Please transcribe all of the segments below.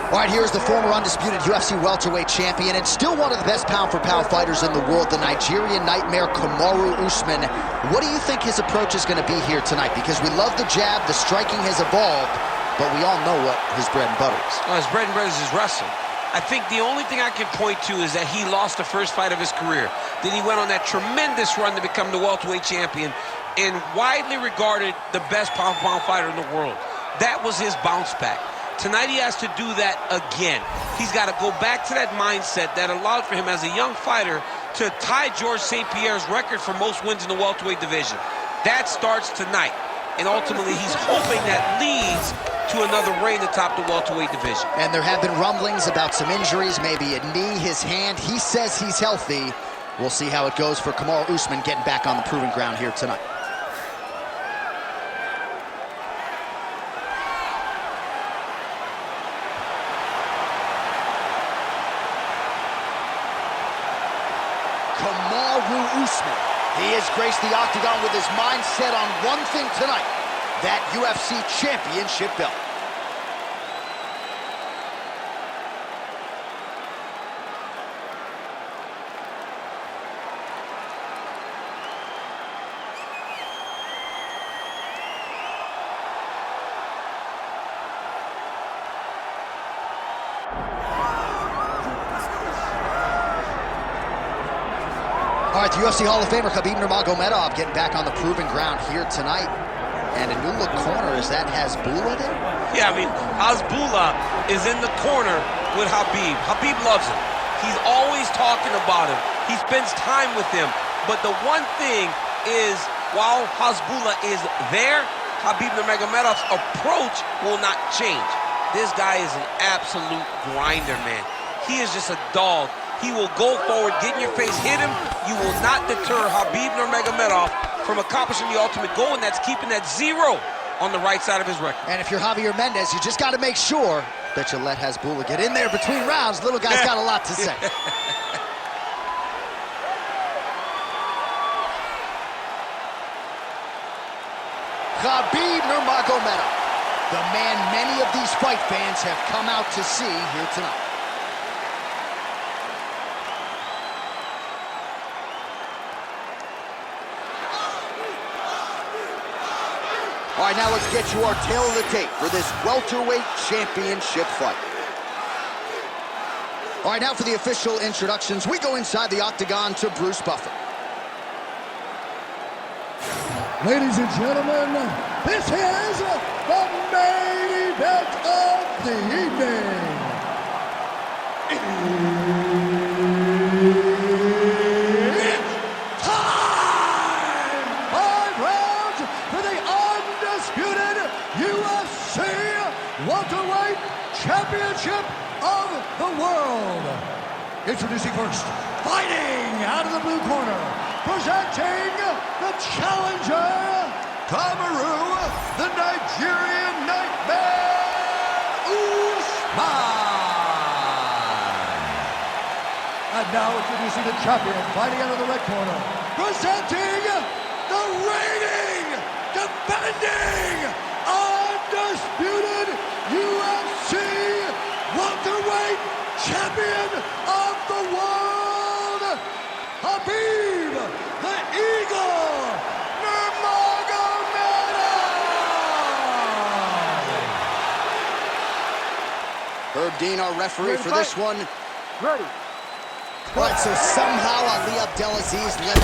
All right, here's the former undisputed UFC welterweight champion and still one of the best pound-for-pound fighters in the world, the Nigerian nightmare, Kamaru Usman. What do you think his approach is going to be here tonight? Because we love the jab, the striking has evolved, but we all know what his bread and butter is. Well, his bread and butter is his wrestling. I think the only thing I can point to is that he lost the first fight of his career. Then he went on that tremendous run to become the welterweight champion and widely regarded the best pound-for-pound fighter in the world. That was his bounce back. Tonight he has to do that again. He's got to go back to that mindset that allowed for him as a young fighter to tie Georges St. Pierre's record for most wins in the welterweight division. That starts tonight. And ultimately he's hoping that leads to another reign atop the welterweight division. And there have been rumblings about some injuries, maybe a knee, his hand. He says he's healthy. We'll see how it goes for Kamaru Usman getting back on the proving ground here tonight. Kamaru Usman. He has graced the octagon with his mind set on one thing tonight, that UFC championship belt. All right, the UFC Hall of Famer Khabib Nurmagomedov getting back on the proving ground here tonight. And a new look corner, is that Hasbulla there? Yeah, I mean, Hasbulla is in the corner with Khabib. Khabib loves him. He's always talking about him. He spends time with him. But the one thing is, while Hasbulla is there, Khabib Nurmagomedov's approach will not change. This guy is an absolute grinder, man. He is just a dog. He will go forward, get in your face, hit him. You will not deter Khabib Nurmagomedov from accomplishing the ultimate goal, and that's keeping that 0 on the right side of his record. And if you're Javier Mendez, you just got to make sure that you let Hasbulla get in there between rounds. Little guy's got a lot to say. Khabib Nurmagomedov, the man many of these fight fans have come out to see here tonight. All right, now let's get you our tail of the tape for this welterweight championship fight. All right, now for the official introductions, we go inside the octagon to Bruce Buffer. Ladies and gentlemen, this is the main event of the evening. It's time! 5 rounds for the undisputed UFC welterweight championship of the world. Introducing first, fighting out of the blue corner, presenting the challenger, Kamaru, the Nigerian nightmare, Usman. And now introducing the champion, fighting out of the red corner, presenting the reigning, defending, undisputed UFC welterweight champion of the world, Khabib, the Eagle, Nurmagomedov. Herb Dean, our referee for this one. Ready. All right, so somehow Ali Abdelaziz led.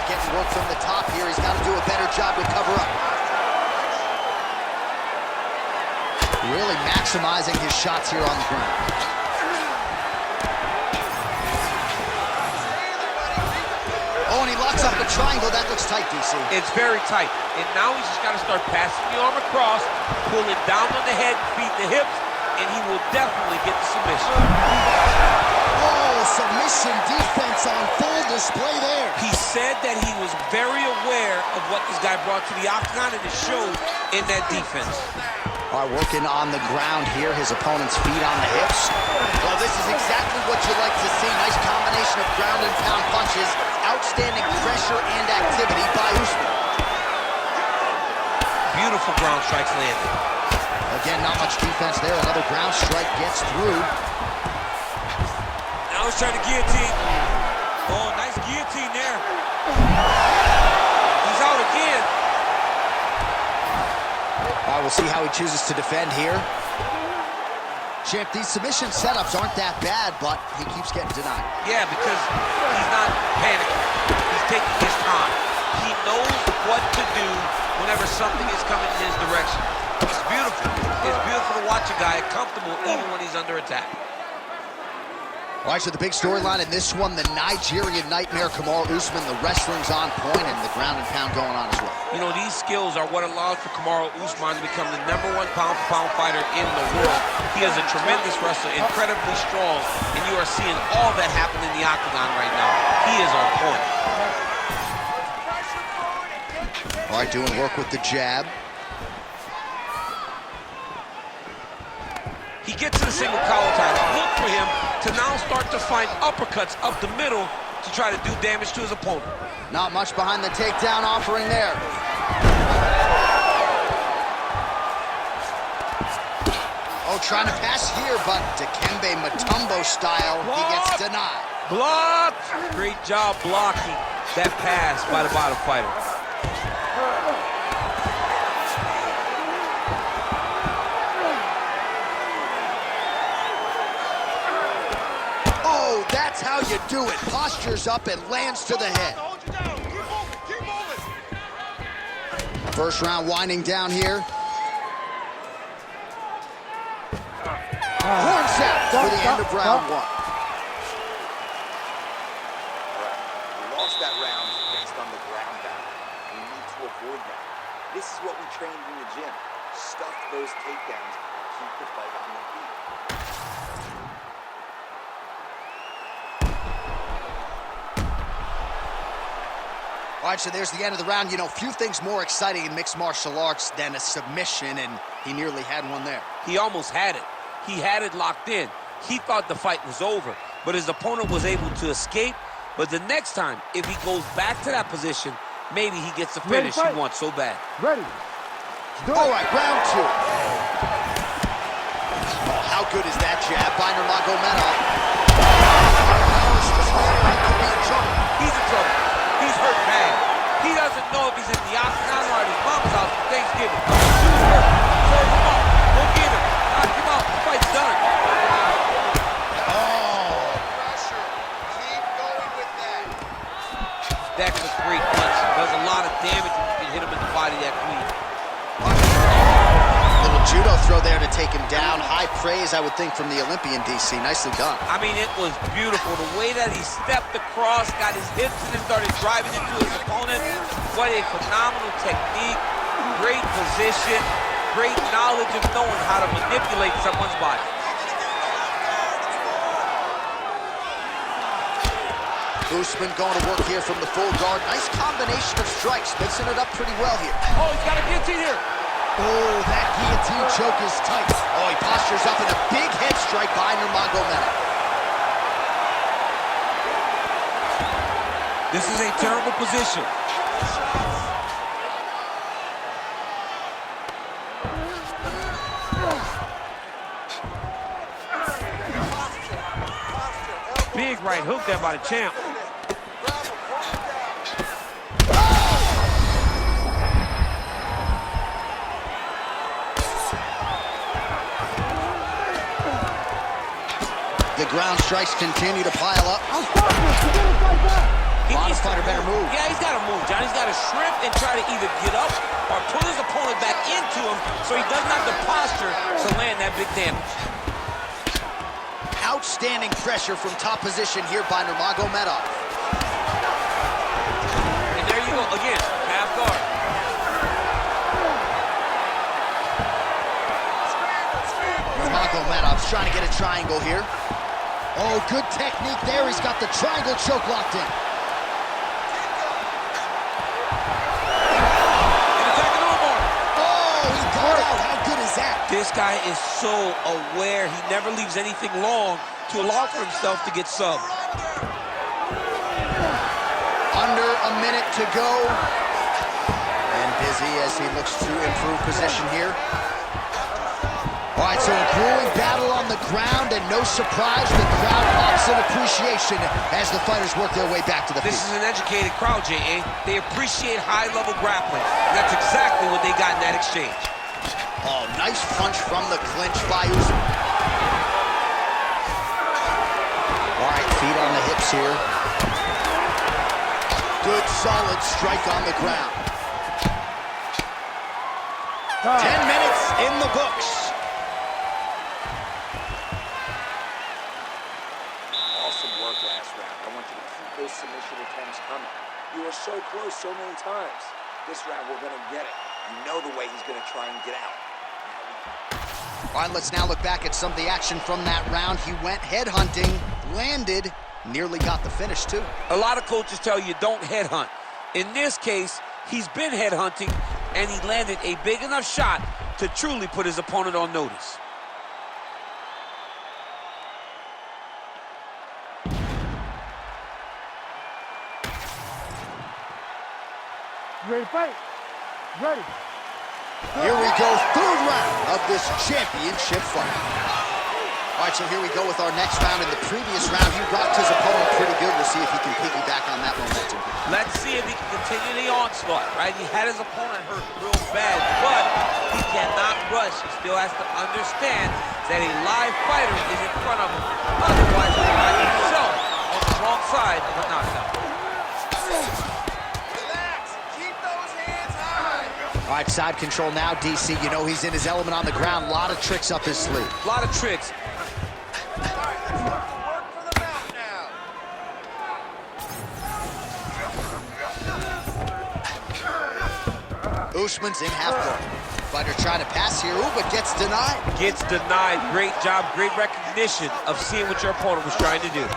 Getting work from the top here. He's got to do a better job to cover up. Really maximizing his shots here on the ground. Oh, and he locks up the triangle. That looks tight, DC. It's very tight. And now he's just got to start passing the arm across, pulling down on the head, feet, the hips, and he will definitely get the submission. Oh, submission defense on full display there. He said that he was very aware of what this guy brought to the octagon, and it showed in that defense. All right, working on the ground here, his opponent's feet on the hips. Well, this is exactly what you like to see. Nice combination of ground and pound punches. Outstanding pressure and activity by Usman. Beautiful ground strikes landed. Again, not much defense there. Another ground strike gets through. Now he's trying to guillotine. Oh, nice guillotine there. He's out again. All right, we'll see how he chooses to defend here. Champ, these submission setups aren't that bad, but he keeps getting denied. Yeah, because he's not panicking. He's taking his time. He knows what to do whenever something is coming in his direction. It's beautiful. It's beautiful to watch a guy comfortable even when he's under attack. All right, so the big storyline in this one, the Nigerian Nightmare, Kamaru Usman. The wrestling's on point and the ground and pound going on as well. You know, these skills are what allows for Kamaru Usman to become the #1 pound-for-pound fighter in the world. He is a tremendous wrestler, incredibly strong, and you are seeing all that happen in the octagon right now. He is on point. All right, doing work with the jab. He gets to the single collar tie. Look for him to now start to find uppercuts up the middle to try to do damage to his opponent. Not much behind the takedown offering there. Oh, trying to pass here, but Dikembe Mutombo style, he gets denied. Blocked! Great job blocking that pass by the bottom fighter. That's how you do it. Postures up and lands to the head. First round winding down here. Horns out for the end of round one. We lost that round based on the ground down. We need to avoid that. This is what we trained in the gym. Stuff those takedowns. Keep the fight on the feet. All right, so there's the end of the round. You know, few things more exciting in mixed martial arts than a submission, and he nearly had one there. He almost had it. He had it locked in. He thought the fight was over, but his opponent was able to escape. But the next time, if he goes back to that position, maybe he gets the finish he wants so bad. Ready. All right, round two. Oh, how good is that jab by Nurmagomedov? He's in trouble. He's hurt bad. He doesn't know if he's in the octagon or at his mom's house for Thanksgiving. He's hurt. Serve him up. Go get him. Knock him out. The fight's done. Pressure. Keep going with that. That's a great punch. Does a lot of damage when you can hit him in the body that clean. Little judo throw there to take him down. High praise, I would think, from the Olympian, DC. Nicely done. I mean, it was beautiful. The way that he stepped across, got his hips in and started driving into his opponent. What a phenomenal technique. Great position. Great knowledge of knowing how to manipulate someone's body. Usman going to work here from the full guard. Nice combination of strikes, mixing it up pretty well here. Oh, he's got a guillotine here. Oh, that guillotine choke is tight. Oh, he postures up in a big head strike by Nurmagomedov. This is a terrible position. Big right hook there by the champ. The ground strikes continue to pile up. Bottom fighter better move. Yeah, he's got to move, John. He's got to shrimp and try to either get up or pull his opponent back into him so he doesn't have the posture to land that big damage. Outstanding pressure from top position here by Nurmagomedov. And there you go, again, half guard. Nurmagomedov trying to get a triangle here. Oh, good technique there. He's got the triangle choke locked in. Oh, he got out. How good is that? This guy is so aware. He never leaves anything long to allow for himself to get subbed. Under a minute to go. And busy as he looks to improve position here. All right, so a grueling battle on the ground, and no surprise, the crowd pops in appreciation as the fighters work their way back to the feet. This is an educated crowd, J.A. They appreciate high-level grappling. And that's exactly what they got in that exchange. Oh, nice punch from the clinch by Usman. All right, feet on the hips here. Good, solid strike on the ground. 10 minutes in the books. Awesome work last round. I want you to keep those submission attempts coming. You were so close so many times. This round, we're going to get it. You know the way he's going to try and get out. All right, let's now look back at some of the action from that round. He went headhunting, landed, nearly got the finish, too. A lot of coaches tell you don't headhunt. In this case, he's been headhunting, and he landed a big enough shot to truly put his opponent on notice. Ready to fight? Ready. Here we go, third round of this championship fight. All right, so here we go with our next round. In the previous round, he rocked his opponent pretty good. We'll see if he can piggyback on that momentum. Let's see if he can continue the onslaught, right? He had his opponent hurt real bad, but he cannot rush. He still has to understand that a live fighter is in front of him. Otherwise, he might find himself on the wrong side of a knockout. All right, side control now, DC. You know he's in his element on the ground. A lot of tricks up his sleeve. A lot of tricks. Usman's in half guard. Fighter trying to pass here, ooh, but gets denied. Gets denied. Great job, great recognition of seeing what your opponent was trying to do.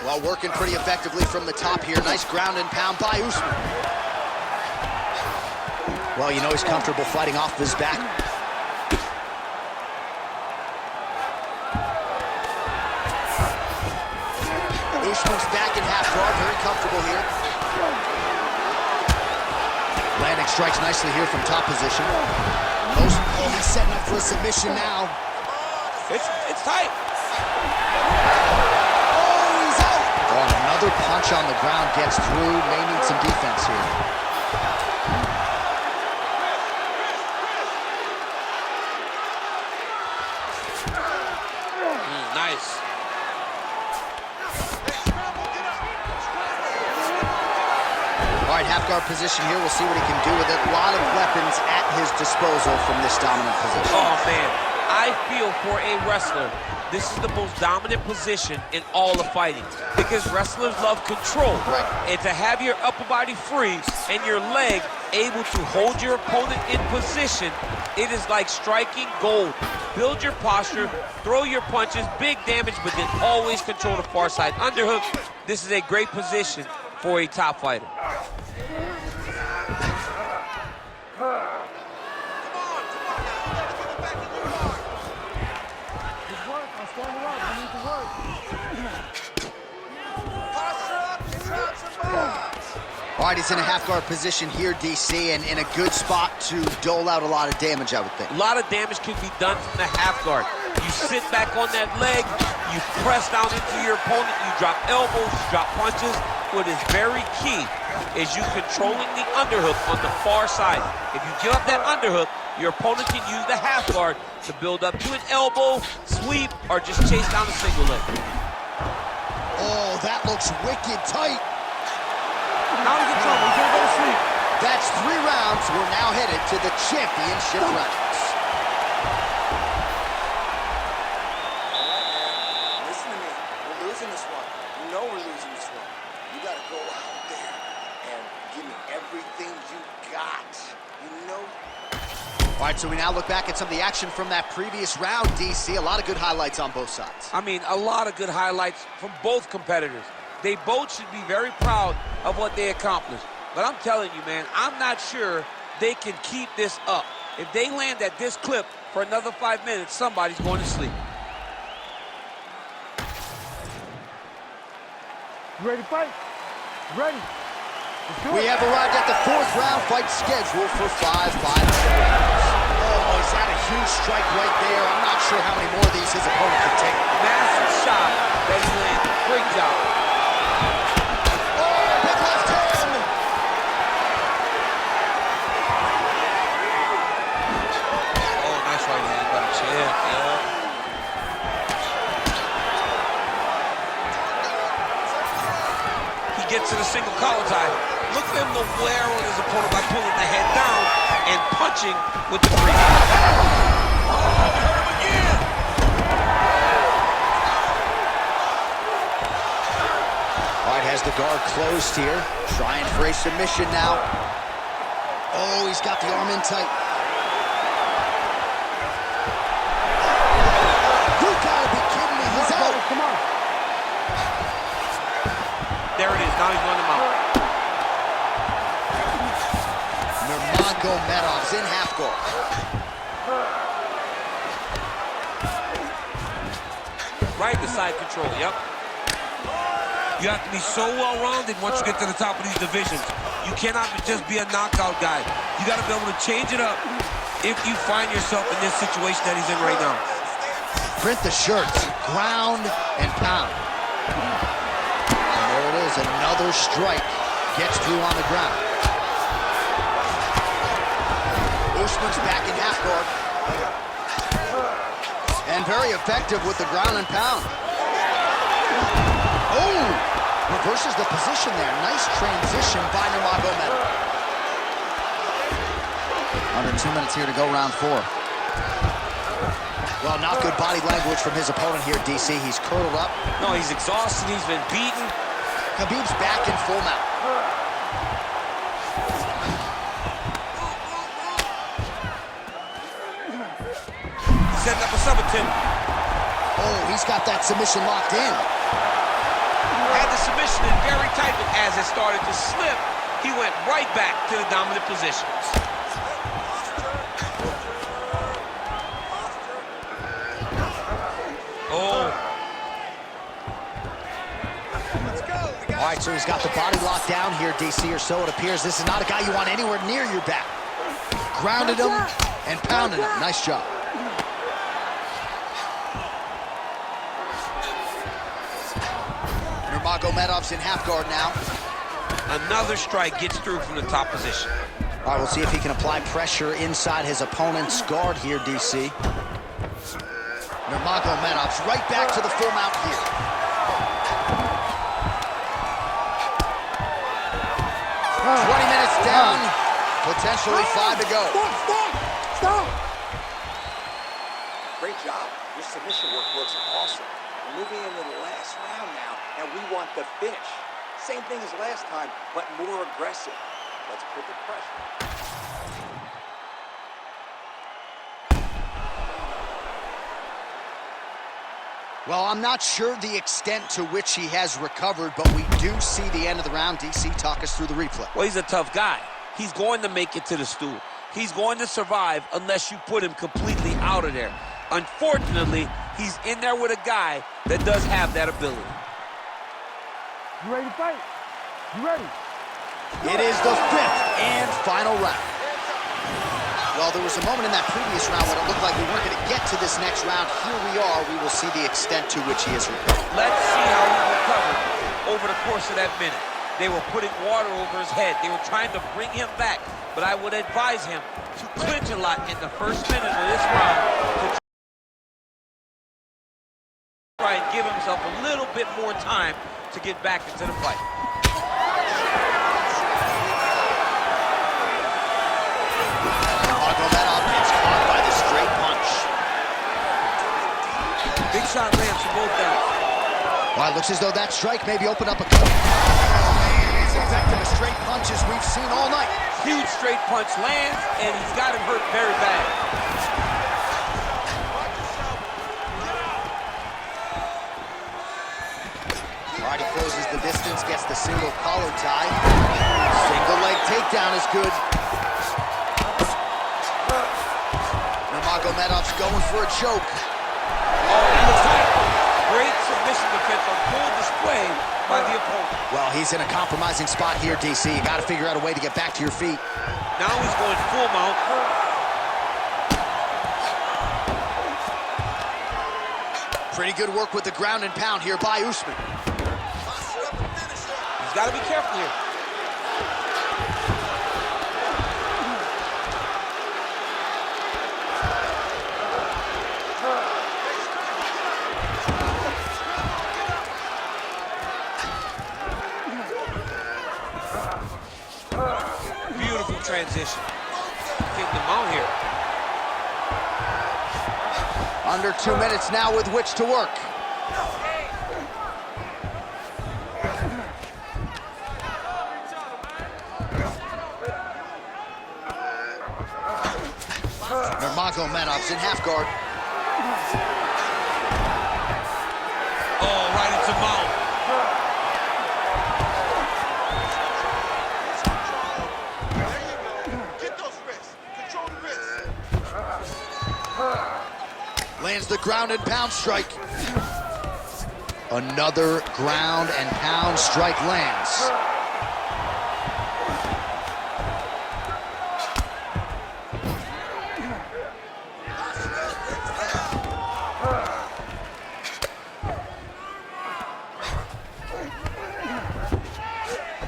Well, working pretty effectively from the top here. Nice ground and pound by Usman. Well, you know he's comfortable fighting off his back. Usman's back in half guard, very comfortable here. Landing strikes nicely here from top position. Oh, he's setting up for a submission now. It's tight. Another punch on the ground gets through. May need some defense here. Nice. All right, half guard position here. We'll see what he can do with it. A lot of weapons at his disposal from this dominant position. Oh, man. I feel for a wrestler, this is the most dominant position in all of fighting because wrestlers love control. Right. And to have your upper body free and your leg able to hold your opponent in position, it is like striking gold. Build your posture, throw your punches, big damage, but then always control the far side underhook. This is a great position for a top fighter. All right, he's in a half-guard position here, DC, and in a good spot to dole out a lot of damage, I would think. A lot of damage can be done from the half guard. You sit back on that leg, you press down into your opponent, you drop elbows, you drop punches. What is very key is you controlling the underhook on the far side. If you give up that underhook, your opponent can use the half guard to build up to an elbow, sweep, or just chase down a single leg. Oh, that looks wicked tight. Now he's in trouble. He's gonna go to sleep. That's 3 rounds. We're now headed to the championship rounds. All right, man. Listen to me. We're losing this one. You know we're losing this one. You got to go out there and give me everything you got. You know? All right, so we now look back at some of the action from that previous round, DC. A lot of good highlights on both sides. I mean, a lot of good highlights from both competitors. They both should be very proud of what they accomplished. But I'm telling you, man, I'm not sure they can keep this up. If they land at this clip for another 5 minutes, somebody's going to sleep. You ready to fight? Ready. We have arrived at the 4th round, fight scheduled for 5 rounds. Oh, is that a huge strike right there? I'm not sure how many more of these his opponent can take. Massive shot that he landed. Great job. Oh, big left hand. Oh, nice right hand by the champ. Yeah. He gets to the single collar tie. Look for him to wear on his opponent by pulling the head down and punching with the 3. Oh, we hurt him again. All right, has the guard closed here. Trying for a submission now. Oh, he's got the arm in tight. You gotta be kidding me, he's out. Come on. There it is, now he's running him out. Nurmagomedov's in half guard. Right to side control, yep. You have to be so well-rounded once you get to the top of these divisions. You cannot just be a knockout guy. You got to be able to change it up if you find yourself in this situation that he's in right now. Print the shirts, ground and pound. And there it is, another strike. Gets through on the ground. Usman's back in half guard. And very effective with the ground and pound. Oh! Reverses the position there. Nice transition by Nurmagomedov. Under 2 minutes here to go, round 4. Well, not good body language from his opponent here, DC. He's curled up. No, he's exhausted. He's been beaten. Khabib's back in full mount. Setting up a sub attempt. Oh, he's got that submission locked in. Had the submission in very tight, but as it started to slip, he went right back to the dominant position. Oh. All right, so he's got the body locked down here, DC, or so it appears. This is not a guy you want anywhere near your back. Grounded him and pounded him. Nice job. Nurmagomedov's in half guard now. Another strike gets through from the top position. All right, we'll see if he can apply pressure inside his opponent's guard here, DC. Nurmagomedov's right back to the full mount here. Oh. 20 minutes down, potentially 5 to go. Stop! Great job. Your submission work looks awesome. We're moving into the last round now, and we want the finish. Same thing as last time, but more aggressive. Let's put the pressure. Well, I'm not sure the extent to which he has recovered, but we do see the end of the round. DC, talk us through the replay. Well, he's a tough guy. He's going to make it to the stool. He's going to survive unless you put him completely out of there. Unfortunately, he's in there with a guy that does have that ability. You ready to fight? You ready? It is the 5th and final round. Well, there was a moment in that previous round when it looked like we weren't going to get to this next round. Here we are. We will see the extent to which he has recovered. Let's see how he recovered over the course of that minute. They were putting water over his head. They were trying to bring him back. But I would advise him to clinch a lot in the first minute of this round to try and give himself a little bit more time to get back into the fight. Nurmagomedov gets caught by the straight punch. Big shot lands for both guys. Well, it looks as though that strike maybe opened up a couple. Oh, man, as effective a straight punch as we've seen all night. Huge straight punch lands, and he's got him hurt very bad. All right, he closes the distance, gets the single collar tie. Single leg takedown is good. Nurmagomedov's going for a choke. Oh, that looks like great submission defense on full display by the opponent. Well, he's in a compromising spot here, DC. You got to figure out a way to get back to your feet. Now he's going full mount. Pretty good work with the ground and pound here by Usman. He's got to be careful here. Beautiful transition. Getting the mount here. Under 2 minutes now with which to work. Nurmagomedov's in half guard. Oh, right into mount. Lands the ground and pound strike. Another ground and pound strike lands.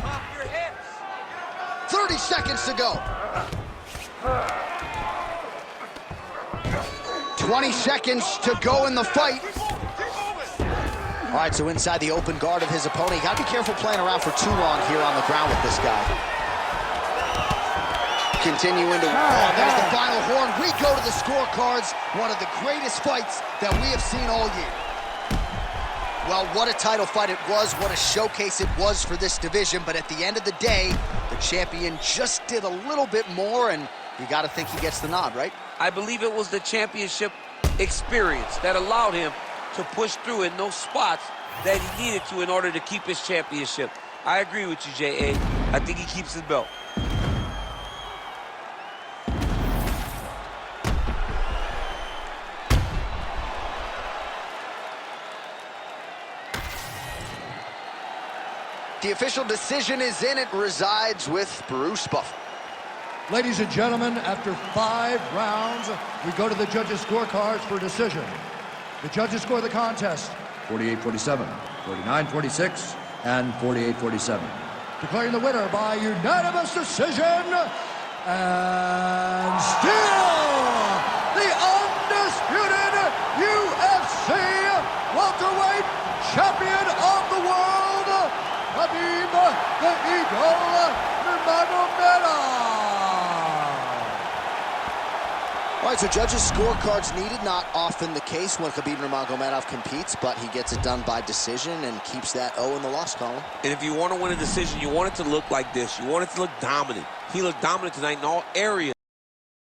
Pop your hips. 30 seconds to go. 20 seconds to go in the fight. All right, so inside the open guard of his opponent. You gotta be careful playing around for too long here on the ground with this guy. Continue into, oh, there's the final horn. We go to the scorecards. One of the greatest fights that we have seen all year. Well, what a title fight it was. What a showcase it was for this division. But at the end of the day, the champion just did a little bit more, and you gotta think he gets the nod, right? I believe it was the championship experience that allowed him to push through in those spots that he needed to in order to keep his championship. I agree with you, J.A. I think he keeps his belt. The official decision is in. It resides with Bruce Buffer. Ladies and gentlemen, after 5 rounds, we go to the judges' scorecards for decision. The judges score the contest 48-47, 49-46, and 48-47. Declaring the winner by unanimous decision, and still the undisputed UFC welterweight champion of the world, Khabib the Eagle Nurmagomedov. All right, so judges' scorecards needed. Not often the case when Khabib Nurmagomedov competes, but he gets it done by decision and keeps that O in the loss column. And if you want to win a decision, you want it to look like this. You want it to look dominant. He looked dominant tonight in all areas.